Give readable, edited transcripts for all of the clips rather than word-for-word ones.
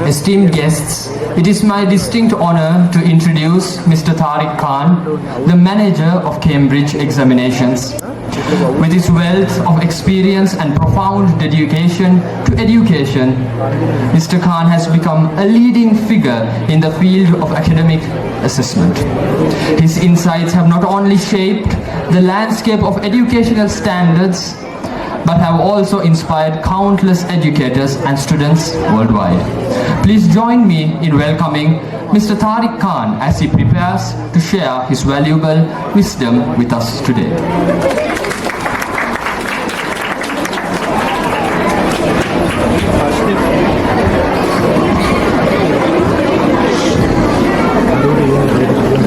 esteemed guests, it is my distinct honor to introduce Mr. Thariq Khan, the manager of Cambridge Examinations. With his wealth of experience and profound dedication to education, Mr. Khan has become a leading figure in the field of academic assessment. His insights have not only shaped the landscape of educational standards, but have also inspired countless educators and students worldwide. Please join me in welcoming Mr. Thariq Khan as he prepares to share his valuable wisdom with us today.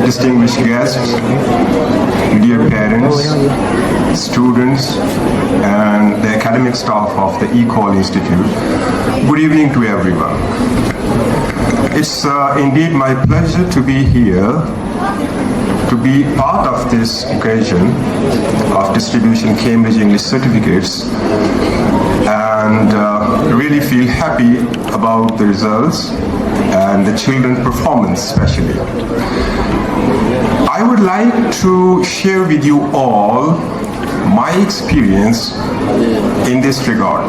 Distinguished guests, dear parents, students, and the academic staff of the Ecole Institute, good evening to everyone. It's indeed my pleasure to be here, to be part of this occasion of distribution Cambridge English certificates, and really feel happy about the results and the children's performance especially. I would like to share with you all my experience in this regard.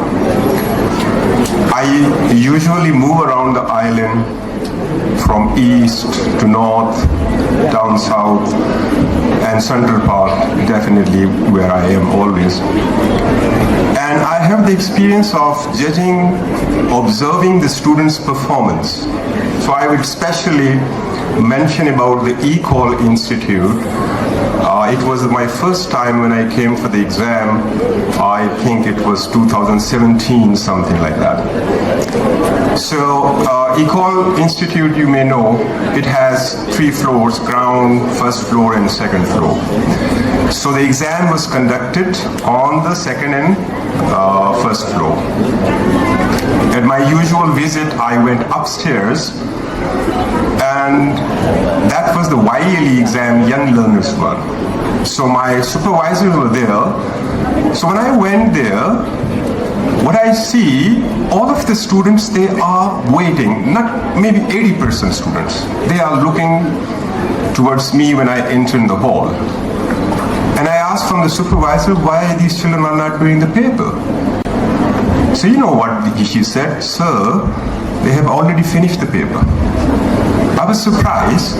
I usually move around the island from east to north, down south, and central part, definitely where I am always. And I have the experience of judging, observing the students' performance. So I would especially mention about the Ecole Institute. It was my first time when I came for the exam. I think it was 2017, something like that. So Ecole Institute, you may know, it has 3 floors, ground, first floor and second floor. So the exam was conducted on the second and first floor. At my usual visit, I went upstairs, and that was the YLE exam, Young Learners one. So my supervisors were there. So when I went there, what I see, all of the students, they are waiting, not maybe 80% students. They are looking towards me when I enter in the hall. And I asked from the supervisor why these children are not doing the paper. So you know what she said? Sir, they have already finished the paper. I was surprised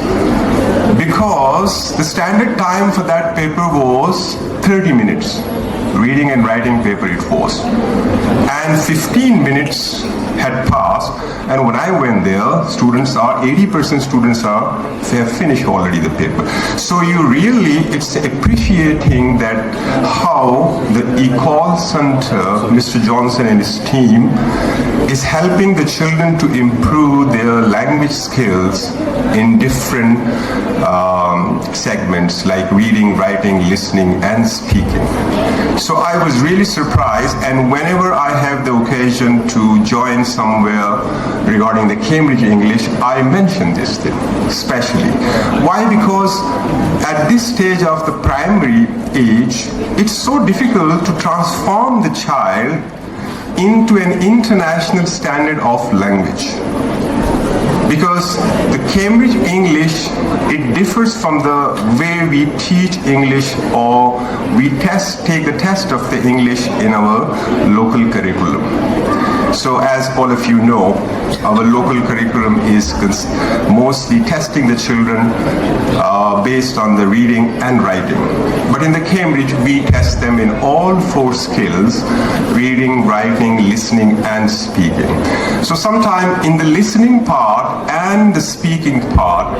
because the standard time for that paper was 30 minutes. Reading and writing paper it was. And 15 minutes had passed, and when I went there, 80% students they have finished already the paper. So you really, it's appreciating that how the Ecole Center, Mr. Johnson and his team, is helping the children to improve their language skills in different segments like reading, writing, listening, and speaking. So I was really surprised, and whenever I have the occasion to join somewhere regarding the Cambridge English, I mention this thing, especially. Why? Because at this stage of the primary age, it's so difficult to transform the child into an international standard of language. Because the Cambridge English, it differs from the way we teach English or we take the test of the English in our local curriculum. So as all of you know, our local curriculum is mostly testing the children based on the reading and writing. But in the Cambridge, we test them in all 4 skills: reading, writing, listening, and speaking. So sometimes in the listening part and the speaking part,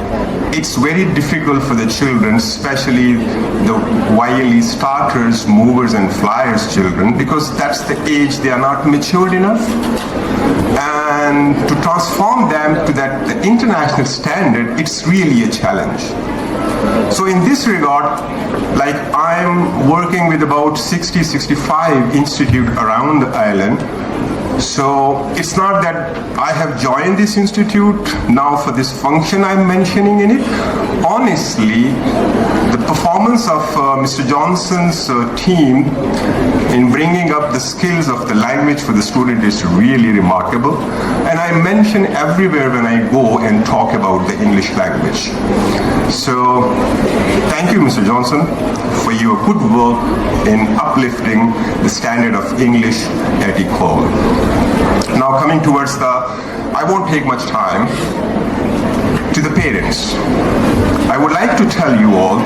it's very difficult for the children, especially the YLE starters, movers and flyers children, because that's the age they are not matured enough. And to transform them to that the international standard, it's really a challenge. So in this regard, like I'm working with about 60-65 institutes around the island, So it's not that I have joined this institute now for this function I'm mentioning in it. Honestly, the performance of Mr. Johnson's team in bringing up the skills of the language for the student is really remarkable. And I mention everywhere when I go and talk about the English language. So thank you, Mr. Johnson, for your good work in uplifting the standard of English at Ecole. Now coming towards I won't take much time, to the parents. I would like to tell you all,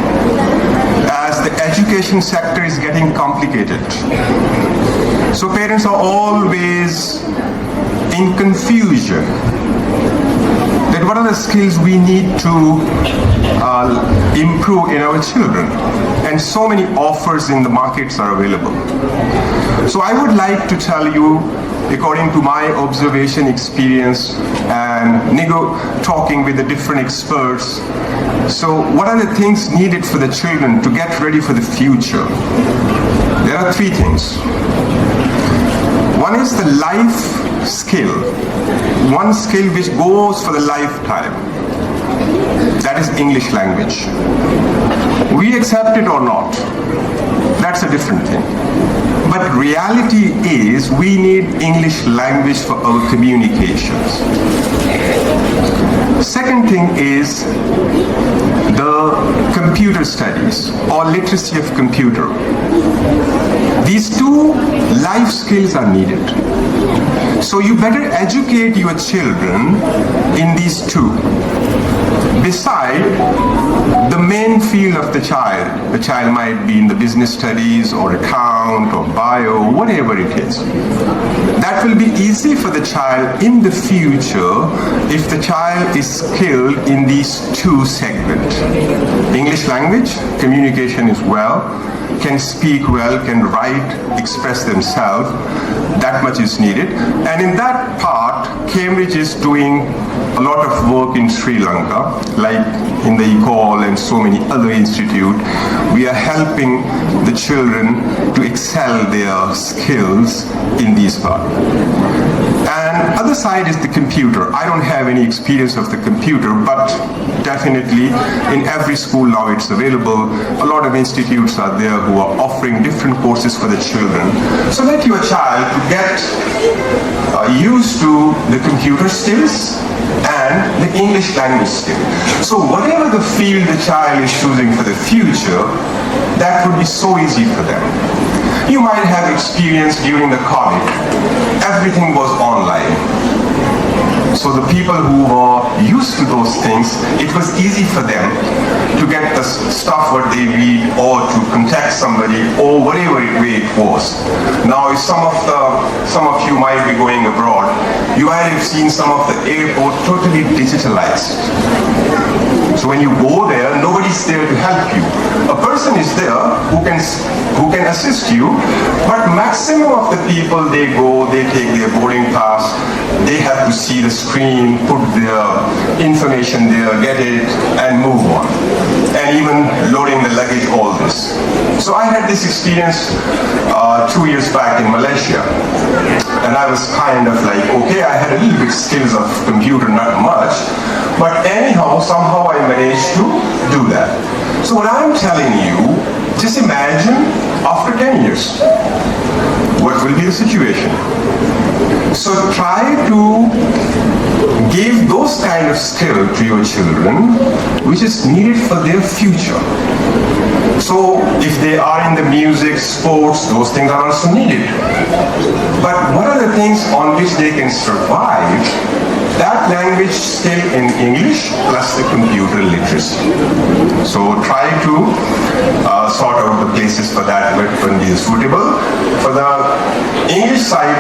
as the education sector is getting complicated, so parents are always in confusion that what are the skills we need to improve in our children, and so many offers in the markets are available. So I would like to tell you, according to my observation, experience, and talking with the different experts, so what are the things needed for the children to get ready for the future? There are three things. One is the life skill, one skill which goes for the lifetime. That is English language. We accept it or not, that's a different thing. But reality is we need English language for our communications. Second thing is the computer studies or literacy of computer. These two life skills are needed. So you better educate your children in these two. Beside the main field of the child might be in the business studies or account or bio, whatever it is. That will be easy for the child in the future if the child is skilled in these two segments. English language, communication is well, can speak well, can write, express themselves. That much is needed. And in that part, Cambridge is doing a lot of work in Sri Lanka, like in the Ecole and so many other institutes. We are helping the children to excel their skills in these parts. And other side is the computer. I don't have any experience of the computer, but definitely in every school now it's available. A lot of institutes are there who are offering different courses for the children. So let your child get used to the computer skills and the English language skill. So whatever the field the child is choosing for the future, that would be so easy for them. You might have experience during the COVID. Everything was online. So the people who were used to those things, it was easy for them to get the stuff what they read or to contact somebody or whatever way it was. Now if some of you might be going abroad, you might have seen some of the airport totally digitalized. So when you go there, nobody's there to help you. A person is there who can assist you, but maximum of the people, they go, they take their boarding pass, they have to see the screen, put their information there, get it, and move on. And even loading the luggage, all this. So I had this experience 2 years back in Malaysia. And I was kind of like, okay, I had a little bit skills of computer, not much. But anyhow, somehow I managed to do that. So what I'm telling you, just imagine after 10 years, what will be the situation? So try to give those kind of skill to your children, which is needed for their future. So if they are in the music, sports, those things are also needed. But what are the things on which they can survive? That language skill in English plus the computer literacy. So try to sort out the places for that when it is suitable. For the English side,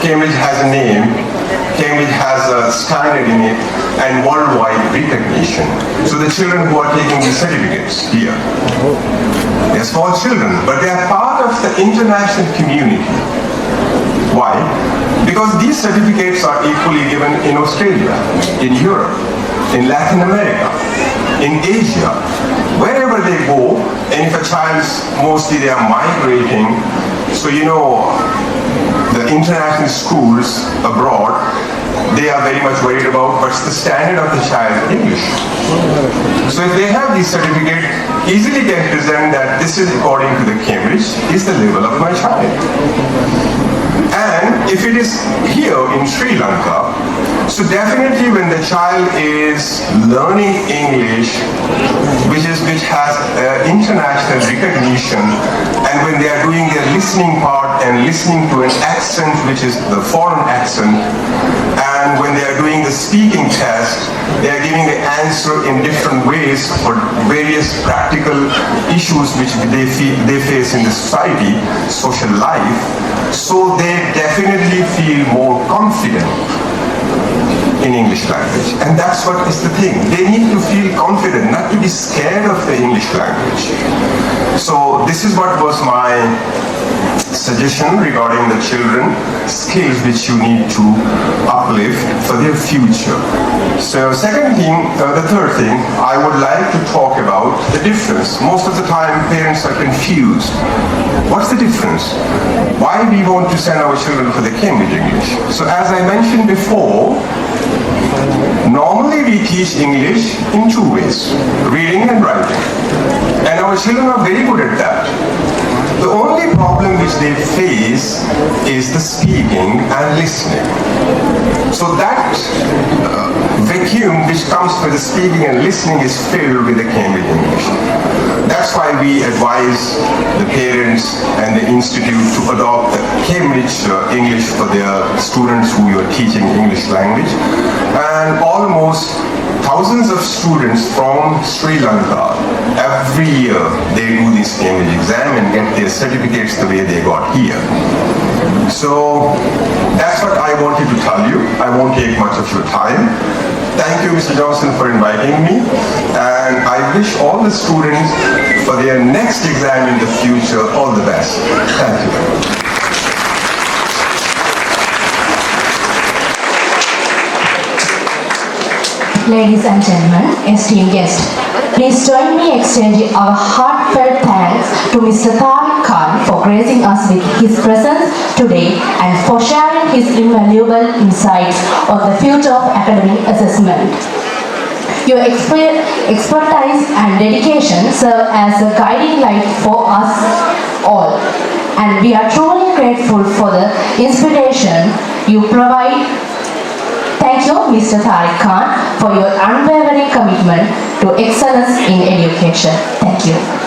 Cambridge has a name, Cambridge has a standard in it, and worldwide recognition. So the children who are taking these certificates here, they're small children, but they are part of the international community. Why? Because these certificates are equally given in Australia, in Europe, in Latin America, in Asia, wherever they go. And if a child's mostly they are migrating, so you know, the the international schools abroad, they are very much worried about what's the standard of the child's English. So if they have this certificate, easily can present that this is according to the Cambridge, is the level of my child. And if it is here in Sri Lanka, so definitely when the child is learning English, which has international recognition, and when they are doing their listening part and listening to an accent which is the foreign accent, and when they are doing the speaking test, they are giving the answer in different ways for various practical issues which they face in the society, social life. So they definitely feel more confident in English language. And that's what is the thing. They need to feel confident, not to be scared of the English language. So this is what was my suggestion regarding the children, skills which you need to uplift for their future. So third thing, I would like to talk about the difference. Most of the time parents are confused. What's the difference? Why we want to send our children for the Cambridge English? So as I mentioned before, normally we teach English in two ways, reading and writing. And our children are very good at that. The only problem which they face is the speaking and listening. So that vacuum which comes with the speaking and listening is filled with the Cambridge English. That's why we advise the parents and the institute to adopt the Cambridge English for their students who you are teaching English language. And almost thousands of students from Sri Lanka, every year they do this Cambridge exam and get their certificates the way they got here. So that's what I wanted to tell you. I won't take much of your time. Thank you, Mr. Johnson, for inviting me. And I wish all the students for their next exam in the future all the best. Thank you. Ladies and gentlemen, esteemed guests, please join me extending our heartfelt thanks to Mr. Thariq Khan for gracing us with his presence today and for sharing his invaluable insights on the future of academic assessment. Your expertise and dedication serve as a guiding light for us all, and we are truly grateful for the inspiration you provide. Thank you, Mr. Thariq Khan, for your unwavering commitment to excellence in education. Thank you.